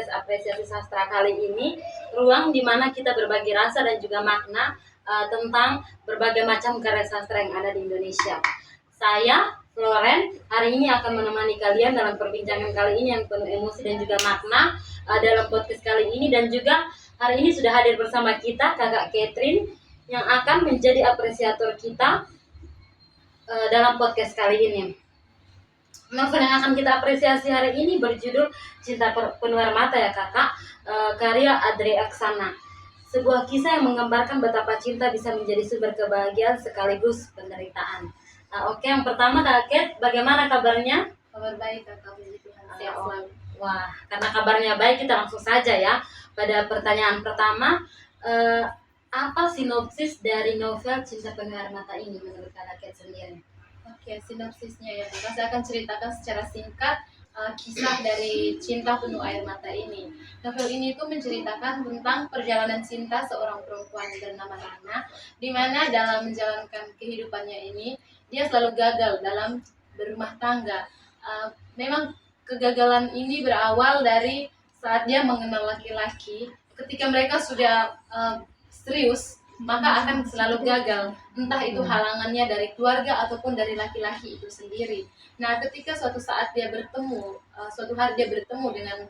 podcast apresiasi sastra kali ini, ruang di mana kita berbagi rasa dan juga makna tentang berbagai macam karya sastra yang ada di Indonesia. Saya, Floren, hari ini akan menemani kalian dalam perbincangan kali ini yang penuh emosi dan juga makna dalam podcast kali ini, dan juga hari ini sudah hadir bersama kita Kakak Catherine yang akan menjadi apresiator kita dalam podcast kali ini. Novel yang akan kita apresiasi hari ini berjudul Cinta Penuh Air Mata ya kakak, karya Adri Aksana. Sebuah kisah yang menggambarkan betapa cinta bisa menjadi sumber kebahagiaan sekaligus penderitaan. Oke, yang pertama Kak Ket, bagaimana kabarnya? Kabar baik kakak, puji Tuhan, sehat selalu. Wah, karena kabarnya baik kita langsung saja ya pada pertanyaan pertama. Apa sinopsis dari novel Cinta Penuh Air Mata ini menurut Kak Ket sendiri? Oke, sinopsisnya ya, saya akan ceritakan secara singkat kisah dari Cinta Penuh Air Mata ini. Novel ini itu menceritakan tentang perjalanan cinta seorang perempuan bernama Rana, di mana dalam menjalankan kehidupannya ini dia selalu gagal dalam berumah tangga. Memang kegagalan ini berawal dari saat dia mengenal laki-laki. Ketika mereka sudah serius, maka akan selalu gagal, entah itu halangannya dari keluarga ataupun dari laki-laki itu sendiri. Nah, ketika suatu hari dia bertemu dengan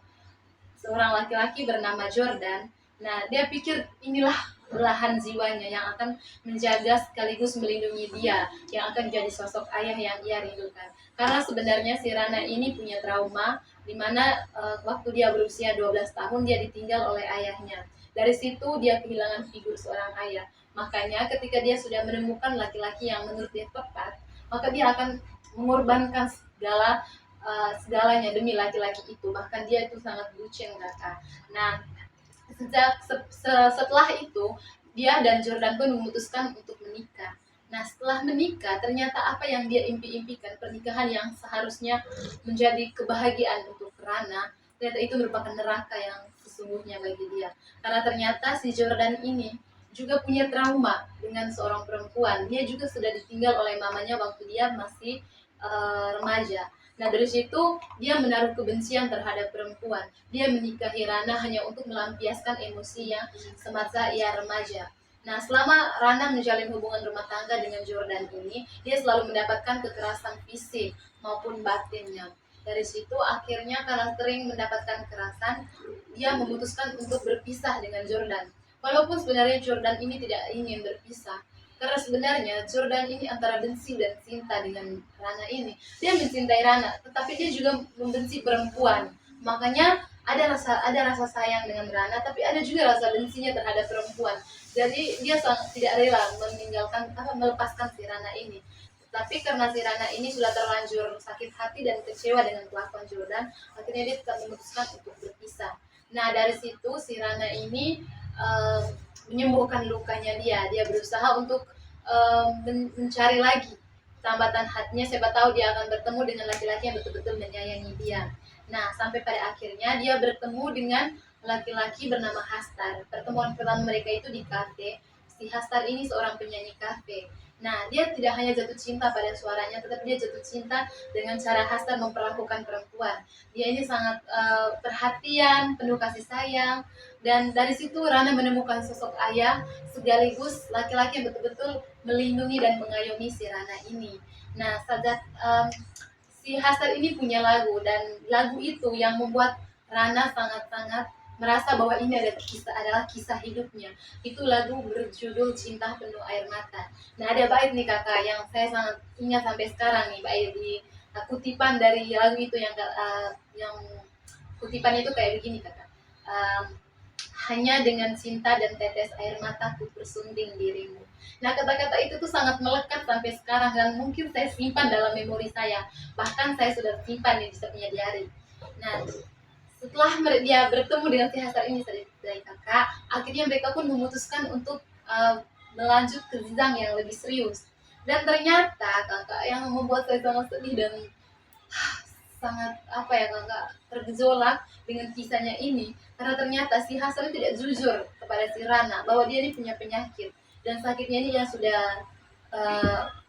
seorang laki-laki bernama Jordan. Nah, dia pikir inilah belahan jiwanya yang akan menjaga sekaligus melindungi dia, yang akan jadi sosok ayah yang ia rindukan. Karena sebenarnya si Rana ini punya trauma, di mana waktu dia berusia 12 tahun dia ditinggal oleh ayahnya. Dari situ dia kehilangan figur seorang ayah. Makanya ketika dia sudah menemukan laki-laki yang menurut dia tepat, maka dia akan mengorbankan segalanya demi laki-laki itu. Bahkan dia itu sangat bucin kakak. Nah, setelah itu dia dan Jordan pun memutuskan untuk menikah. Nah, setelah menikah ternyata apa yang dia impi-impikan, pernikahan yang seharusnya menjadi kebahagiaan untuk Rana, ternyata itu merupakan neraka yang sesungguhnya bagi dia. Karena ternyata si Jordan ini juga punya trauma dengan seorang perempuan. Dia juga sudah ditinggal oleh mamanya waktu dia masih remaja. Nah, dari situ dia menaruh kebencian terhadap perempuan. Dia menikahi Rana hanya untuk melampiaskan emosinya semasa ia remaja. Nah, selama Rana menjalin hubungan rumah tangga dengan Jordan ini, dia selalu mendapatkan kekerasan fisik maupun batinnya. Dari situ akhirnya karena sering mendapatkan kekerasan, dia memutuskan untuk berpisah dengan Jordan. Walaupun sebenarnya Jordan ini tidak ingin berpisah, karena sebenarnya Jordan ini antara benci dan cinta dengan Rana ini. Dia mencintai Rana, tetapi dia juga membenci perempuan. Makanya ada rasa sayang dengan Rana, tapi ada juga rasa bencinya terhadap perempuan. Jadi dia sangat tidak rela melepaskan si Rana ini. Tapi karena si Rana ini sudah terlanjur sakit hati dan kecewa dengan kelakuan Jordan, akhirnya dia tetap memutuskan untuk berpisah. Nah, dari situ si Rana ini menyembuhkan lukanya dia berusaha untuk mencari lagi tambatan hatinya, siapa tahu dia akan bertemu dengan laki-laki yang betul-betul menyayangi dia. Nah, sampai pada akhirnya dia bertemu dengan laki-laki bernama Hastar. Pertemuan pertama mereka itu di kafe. Si Hastar ini seorang penyanyi kafe. Nah, dia tidak hanya jatuh cinta pada suaranya, tetapi dia jatuh cinta dengan cara Hastar memperlakukan perempuan. Dia ini sangat perhatian, penuh kasih sayang, dan dari situ Rana menemukan sosok ayah sekaligus laki-laki yang betul-betul melindungi dan mengayomi si Rana ini. Nah, si Hastar ini punya lagu, dan lagu itu yang membuat Rana sangat-sangat merasa bahwa ini adalah kisah hidupnya. Itu lagu berjudul Cinta Penuh Air Mata. Nah, ada bait nih kakak yang saya sangat ingat sampai sekarang nih, bait di kutipan dari lagu itu yang kutipannya itu kayak begini kakak. Hanya dengan cinta dan tetes air mataku bersunding dirimu. Nah, kata-kata itu tuh sangat melekat sampai sekarang, dan mungkin saya simpan dalam memori saya. Bahkan saya sudah simpan di punya diary. Nah, setelah dia bertemu dengan si Hasar ini dari kakak, akhirnya mereka pun memutuskan untuk melanjut ke jenjang yang lebih serius. Dan ternyata kakak yang membuat saya sangat sedih dan sangat kakak tergejolak dengan kisahnya ini, karena ternyata si Hasan tidak jujur kepada si Rana bahwa dia ini punya penyakit, dan sakitnya ini yang sudah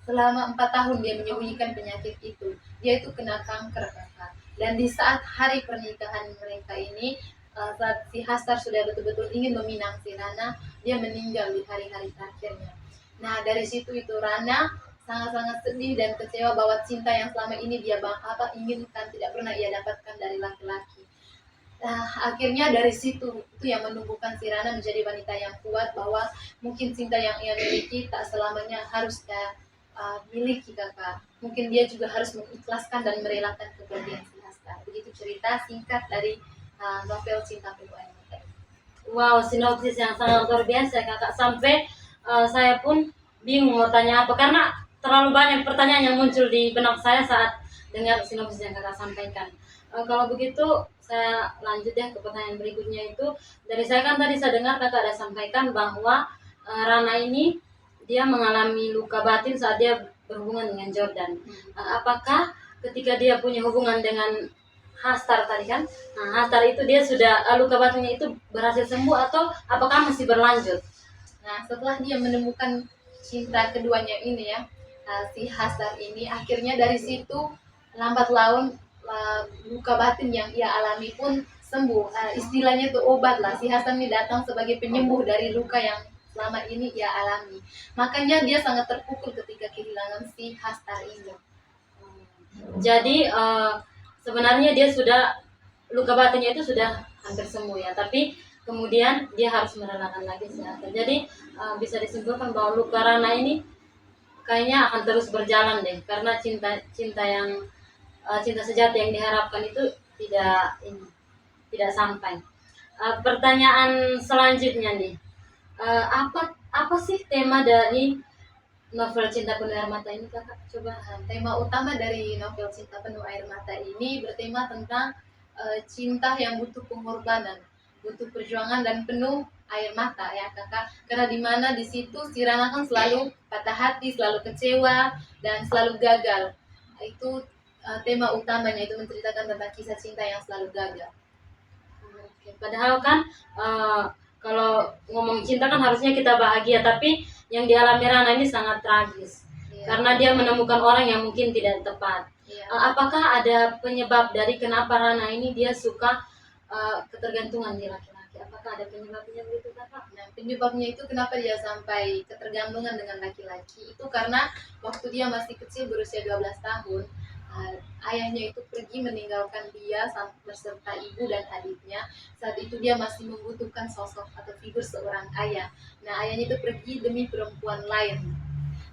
selama 4 tahun dia menyembunyikan penyakit itu. Dia itu kena kanker kakak. Dan di saat hari pernikahan mereka ini, saat si Hastar sudah betul-betul ingin meminang si Rana, dia meninggal di hari-hari terakhirnya. Nah dari situ itu Rana sangat-sangat sedih dan kecewa bahwa cinta yang selama ini dia inginkan tidak pernah ia dapatkan dari laki-laki. Nah, akhirnya dari situ itu yang menumbuhkan si Rana menjadi wanita yang kuat, bahwa mungkin cinta yang ia miliki tak selamanya harus dia miliki kakak. Mungkin dia juga harus mengikhlaskan dan merelakan kepergian si Hasta. Begitu cerita singkat dari novel Cinta Penuh Air Mata. Wow, sinopsis yang sangat luar biasa kakak, sampai saya pun bingung mau tanya apa karena terlalu banyak pertanyaan yang muncul di benak saya saat dengar sinopsis yang kakak sampaikan. Kalau begitu saya lanjut ya ke pertanyaan berikutnya. Itu dari saya kan tadi saya dengar kakak ada sampaikan bahwa Rana ini dia mengalami luka batin saat dia berhubungan dengan Jordan. Apakah ketika dia punya hubungan dengan Hastar tadi kan, nah Hastar itu dia sudah luka batinnya itu berhasil sembuh atau apakah masih berlanjut? Nah, setelah dia menemukan cinta keduanya ini ya, si Hastar ini akhirnya dari situ lambat laun luka batin yang ia alami pun sembuh. Istilahnya itu obat lah. Si Hastar ini datang sebagai penyembuh dari luka yang selama ini ia alami. Makanya dia sangat terpukul ketika kehilangan si Hastar ini. Jadi sebenarnya dia sudah luka batinnya itu sudah hampir sembuh ya, tapi kemudian dia harus merelakan lagi kesehatan. Jadi bisa disimpulkan bahwa luka Rana ini kayaknya akan terus berjalan deh, karena cinta yang cinta sejati yang diharapkan itu tidak sampai. Pertanyaan selanjutnya nih, apa sih tema dari novel Cinta Penuh Air Mata ini kakak? Coba. Tema utama dari novel Cinta Penuh Air Mata ini bertema tentang cinta yang butuh pengorbanan, butuh perjuangan dan penuh air mata ya kakak. Karena dimana di situ si Rana kan selalu patah hati, selalu kecewa dan selalu gagal. Itu tema utamanya, itu menceritakan tentang kisah cinta yang selalu gagal. Padahal kan kalau ngomong cinta kan harusnya kita bahagia, tapi yang dialami Rana ini sangat tragis. Karena dia menemukan orang yang mungkin tidak tepat. Apakah ada penyebab dari kenapa Rana ini dia suka ketergantungan di laki-laki? Apakah ada penyebabnya begitu kakak? Nah, penyebabnya itu kenapa dia sampai ketergantungan dengan laki-laki itu karena waktu dia masih kecil berusia 12 tahun, ayahnya itu pergi meninggalkan dia beserta ibu dan adiknya. Saat itu dia masih membutuhkan sosok atau figur seorang ayah. Nah, ayahnya itu pergi demi perempuan lain.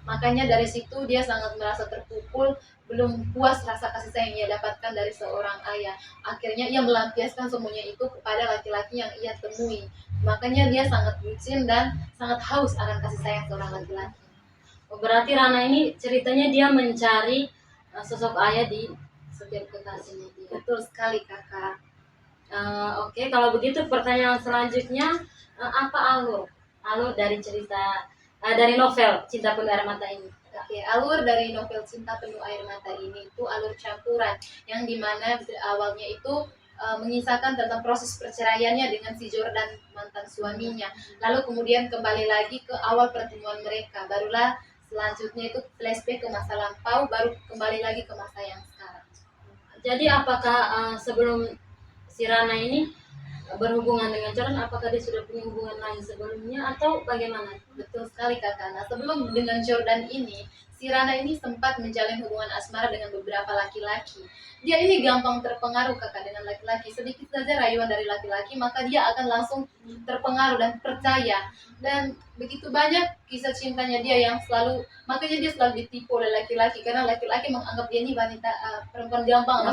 Makanya dari situ dia sangat merasa terpukul, belum puas rasa kasih sayang yang ia dapatkan dari seorang ayah. Akhirnya ia melampiaskan semuanya itu kepada laki-laki yang ia temui. Makanya dia sangat bucin dan sangat haus akan kasih sayang seorang laki-laki. Berarti Rana ini ceritanya dia mencari sosok ayah di setiap kekasihnya dia. Betul sekali kakak. Oke, kalau begitu pertanyaan selanjutnya, apa alur dari cerita dari novel Cinta Penuh Air Mata ini? Oke, alur dari novel Cinta Penuh Air Mata ini itu alur campuran yang dimana awalnya itu mengisahkan tentang proses perceraiannya dengan si Jordan mantan suaminya, lalu kemudian kembali lagi ke awal pertemuan mereka, barulah selanjutnya itu flashback ke masa lampau, baru kembali lagi ke masa yang sekarang. Jadi apakah sebelum si Rana ini berhubungan dengan Jordan, apakah dia sudah punya hubungan lain sebelumnya atau bagaimana? Betul sekali kakak. Nah, sebelum dengan Jordan ini, si Rana ini sempat menjalin hubungan asmara dengan beberapa laki-laki. Dia ini gampang terpengaruh kakak dengan laki-laki. Sedikit saja rayuan dari laki-laki, maka dia akan langsung terpengaruh dan percaya. Dan begitu banyak kisah cintanya dia yang selalu, makanya dia selalu ditipu oleh laki-laki, karena laki-laki menganggap dia ini wanita perempuan gampang.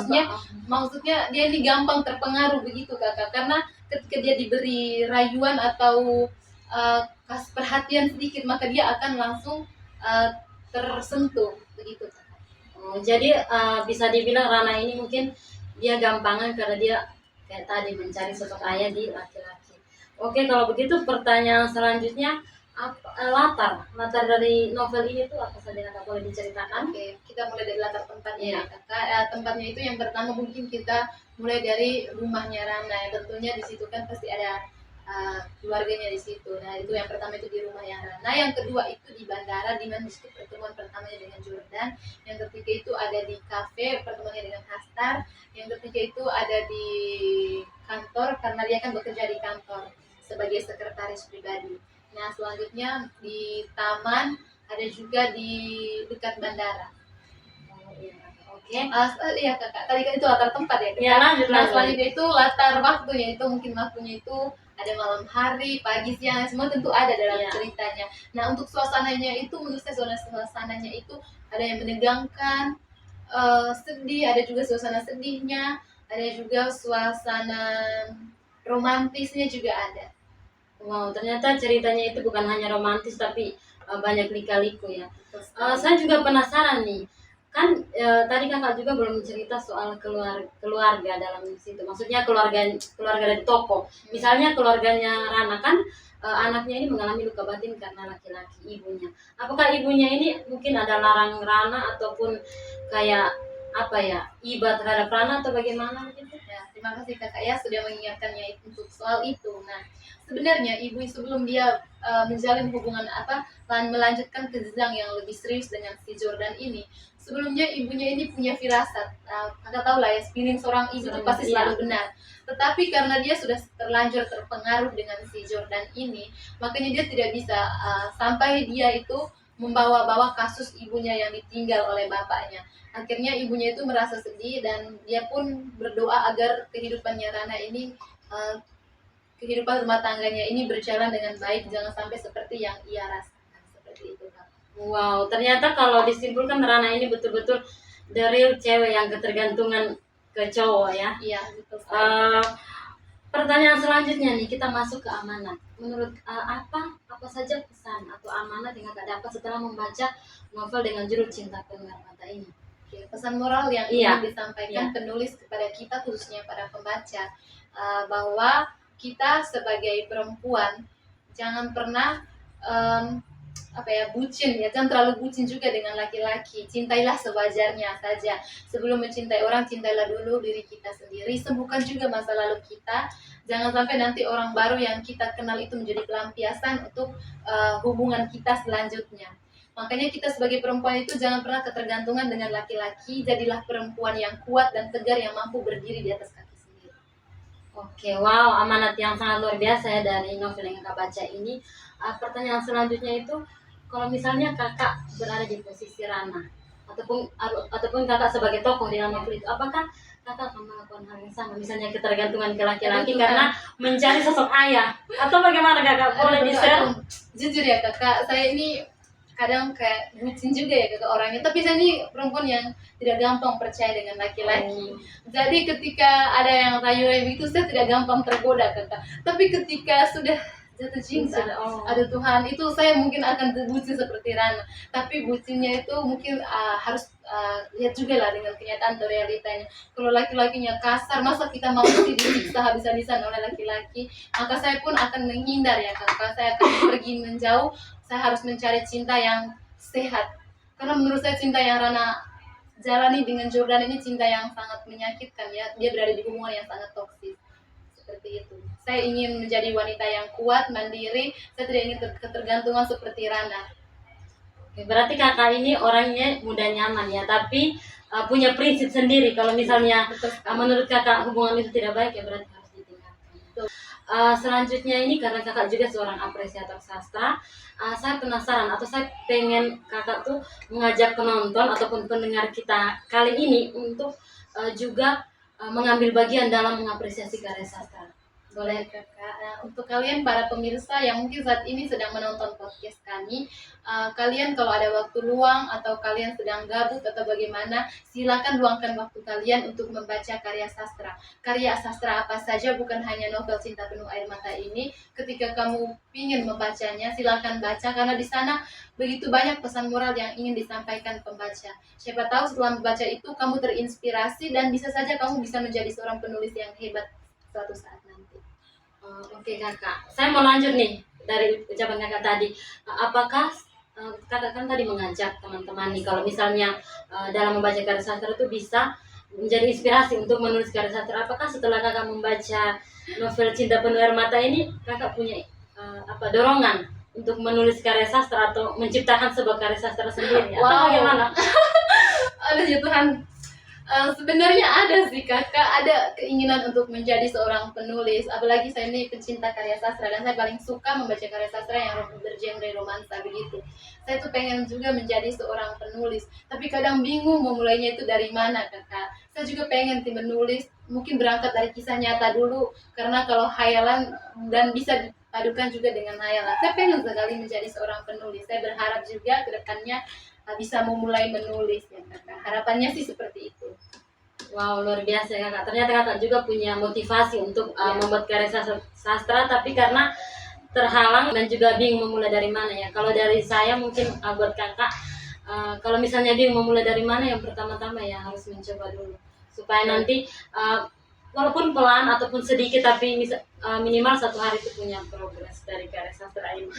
Maksudnya dia ini gampang terpengaruh begitu kakak, karena ketika dia diberi rayuan atau kasih perhatian sedikit, maka dia akan langsung tersentuh begitu. Jadi bisa dibilang Rana ini mungkin dia gampangan karena dia kayak tadi mencari sosok ayah di laki-laki. Oke, kalau begitu pertanyaan selanjutnya, latar dari novel ini tuh apa saja kakak, boleh diceritakan? Oke, kita mulai dari latar tempatnya. Tempatnya itu yang pertama mungkin kita mulai dari rumahnya Rana. Tentunya di situ kan pasti ada keluarganya di situ. Nah itu yang pertama itu di rumah yang Rana, yang kedua itu di bandara di mana disitu pertemuan pertamanya dengan Jordan, yang ketiga itu ada di kafe pertemuannya dengan Hastar, yang ketiga itu ada di kantor karena dia kan bekerja di kantor sebagai sekretaris pribadi. Nah selanjutnya di taman, ada juga di dekat bandara. Oh, iya. Oke. Iya kakak, tadi kan itu latar tempat ya kakak. Ya, lanjut, Nah lanjut. selanjutnya itu latar waktunya itu mungkin waktunya itu ada malam hari, pagi, siang, semua tentu ada dalam Iya. ceritanya. Nah untuk suasananya itu menurut saya suasananya itu ada yang menegangkan, sedih, ada juga suasana sedihnya, ada juga suasana romantisnya juga ada. Wow, ternyata ceritanya itu bukan hanya romantis tapi banyak lika-liku ya. Betul sekali. Saya juga penasaran nih, kan tadi kakak juga belum cerita soal keluarga dalam situ. Maksudnya keluarga dari toko. Misalnya keluarganya Rana kan anaknya ini mengalami luka batin karena laki-laki ibunya. Apakah ibunya ini mungkin ada larang Rana ataupun kayak apa ya, iba terhadap Rana atau bagaimana gitu? Ya, terima kasih kakak ya sudah mengingatkannya untuk soal itu. Nah, sebenarnya ibu sebelum dia menjalin hubungan dan melanjutkan ke jenjang yang lebih serius dengan si Jordan ini, sebelumnya ibunya ini punya firasat. Kakak tahu lah ya, feeling seorang ibu itu pasti Iya. selalu benar. Tetapi karena dia sudah terlanjur terpengaruh dengan si Jordan ini, makanya dia tidak bisa sampai dia itu membawa-bawa kasus ibunya yang ditinggal oleh bapaknya. Akhirnya ibunya itu merasa sedih dan dia pun berdoa agar kehidupannya Rana ini kehidupan rumah tangganya ini berjalan dengan baik, jangan sampai seperti yang ia rasakan. Seperti itu Kak. Wow, ternyata kalau disimpulkan Rana ini betul-betul the real cewek yang ketergantungan ke cowok ya. Iya, betul. Pertanyaan selanjutnya nih, kita masuk ke amanat. Menurut apa saja pesan atau amanat yang kakak dapat setelah membaca novel dengan judul Cinta Penuh Air Mata ini? Oke, pesan moral yang Iya. ingin disampaikan penulis kepada kita khususnya para pembaca, bahwa kita sebagai perempuan jangan pernah bucin ya, jangan terlalu bucin juga dengan laki-laki. Cintailah sewajarnya saja. Sebelum mencintai orang, cintailah dulu diri kita sendiri. Sembuhkan juga masa lalu kita. Jangan sampai nanti orang baru yang kita kenal itu menjadi pelampiasan untuk hubungan kita selanjutnya. Makanya kita sebagai perempuan itu jangan pernah ketergantungan dengan laki-laki. Jadilah perempuan yang kuat dan tegar yang mampu berdiri di atas kaki sendiri. Oke, wow, amanat yang sangat luar biasa ya dari novel yang kakak baca ini. Pertanyaan selanjutnya itu, kalau misalnya kakak berada di posisi Rana ataupun kakak sebagai tokoh di dalam novel itu, apakah kakak akan melakukan hal yang sama, misalnya ketergantungan ke laki-laki karena mencari sosok ayah, atau bagaimana kakak? Boleh di-share? Jujur ya kakak, saya ini kadang kayak bucin juga ya kakak orangnya, tapi saya ini perempuan yang tidak gampang percaya dengan laki-laki. Jadi ketika ada yang rayu-rayu itu saya tidak gampang tergoda kakak, tapi ketika sudah jatuh cinta, aduh Tuhan, itu saya mungkin akan bucin seperti Rana. Tapi bucinnya itu mungkin harus lihat juga lah dengan kenyataan atau realitanya. Kalau laki-lakinya kasar, masa kita mau disiksa habis-habisan oleh laki-laki? Maka saya pun akan menghindar ya kakak, saya akan pergi menjauh. Saya harus mencari cinta yang sehat. Karena menurut saya cinta yang Rana jalani dengan Jordan ini cinta yang sangat menyakitkan ya. Dia berada di hubungan yang sangat toksis. Seperti itu. Saya ingin menjadi wanita yang kuat, mandiri. Saya tidak ingin ketergantungan seperti Rana. Oke, berarti kakak ini orangnya mudah nyaman ya, tapi punya prinsip sendiri. Kalau misalnya menurut kakak hubungan itu tidak baik, ya berarti harus ditinggalkan. Selanjutnya ini, karena kakak juga seorang apresiator sastra, saya penasaran atau saya pengen kakak tuh mengajak penonton ataupun pendengar kita kali ini untuk juga mengambil bagian dalam mengapresiasi karya sastra. Boleh kakak. Nah, untuk kalian para pemirsa yang mungkin saat ini sedang menonton podcast kami, kalian kalau ada waktu luang atau kalian sedang gabut atau bagaimana, silakan luangkan waktu kalian untuk membaca karya sastra. Karya sastra apa saja, bukan hanya novel Cinta Penuh Air Mata ini. Ketika kamu ingin membacanya, silakan baca karena di sana begitu banyak pesan moral yang ingin disampaikan pembaca. Siapa tahu setelah membaca itu kamu terinspirasi dan bisa saja kamu bisa menjadi seorang penulis yang hebat suatu saat nanti. Oke kakak, saya mau lanjut nih dari ucapan kakak tadi. Apakah kakak kan tadi mengajak teman-teman nih, kalau misalnya dalam membaca karya sastra itu bisa menjadi inspirasi untuk menulis karya sastra. Apakah setelah kakak membaca novel Cinta Penuh Air Mata ini kakak punya dorongan untuk menulis karya sastra atau menciptakan sebuah karya sastra sendiri atau Wow. bagaimana? Aduh ya Tuhan. Sebenarnya ada sih kakak, ada keinginan untuk menjadi seorang penulis. Apalagi saya ini pencinta karya sastra dan saya paling suka membaca karya sastra yang bergenre romansa begitu. Saya tuh pengen juga menjadi seorang penulis, tapi kadang bingung mau mulainya itu dari mana kakak. Saya juga pengen sih menulis, mungkin berangkat dari kisah nyata dulu, karena kalau hayalan dan bisa dipadukan juga dengan hayalan. Saya pengen sekali menjadi seorang penulis. Saya berharap juga ke depannya bisa memulai menulis ya kakak. Harapannya sih seperti itu. Wow, luar biasa ya kakak. Ternyata kakak juga punya motivasi untuk Ya. membuat karya sastra, tapi karena terhalang dan juga bingung memulai dari mana ya. Kalau dari saya mungkin buat kakak, kalau misalnya bingung memulai dari mana, yang pertama-tama ya harus mencoba dulu. Supaya nanti walaupun pelan ataupun sedikit, tapi minimal satu hari itu punya progres dari karya sastra ini.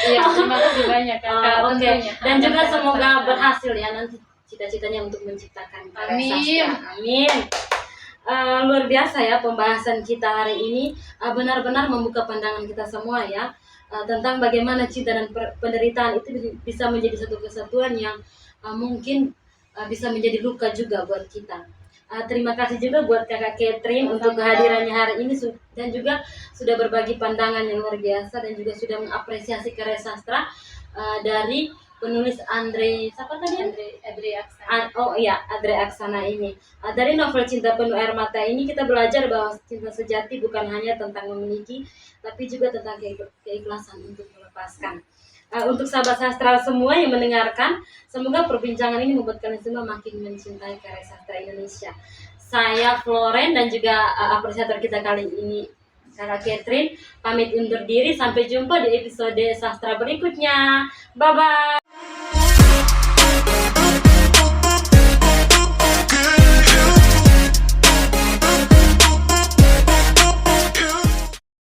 Iya, terima kasih banyak kakak. Oke. Tentunya. Dan juga Akan saya semoga laksanakan. berhasil ya nanti cita-citanya untuk menciptakan karya Amin. sastra. Amin. Luar biasa ya pembahasan kita hari ini, benar-benar membuka pandangan kita semua ya, tentang bagaimana cinta dan penderitaan itu bisa menjadi satu kesatuan yang mungkin bisa menjadi luka juga buat kita. Terima kasih juga buat kakak Catherine untuk kehadirannya hari ini dan juga sudah berbagi pandangan yang luar biasa dan juga sudah mengapresiasi karya sastra dari penulis siapa tadi? Andre Aksana. Oh iya, Andre Aksana ini. Dari novel Cinta Penuh Air Mata ini kita belajar bahwa cinta sejati bukan hanya tentang memiliki, tapi juga tentang keikhlasan untuk melepaskan. Untuk sahabat sastra semua yang mendengarkan, semoga perbincangan ini membuat kalian semua makin mencintai karya sastra Indonesia. Saya Floren dan juga apresiator kita kali ini Kakak Catherine pamit undur diri. Sampai jumpa di episode sastra berikutnya. Bye bye.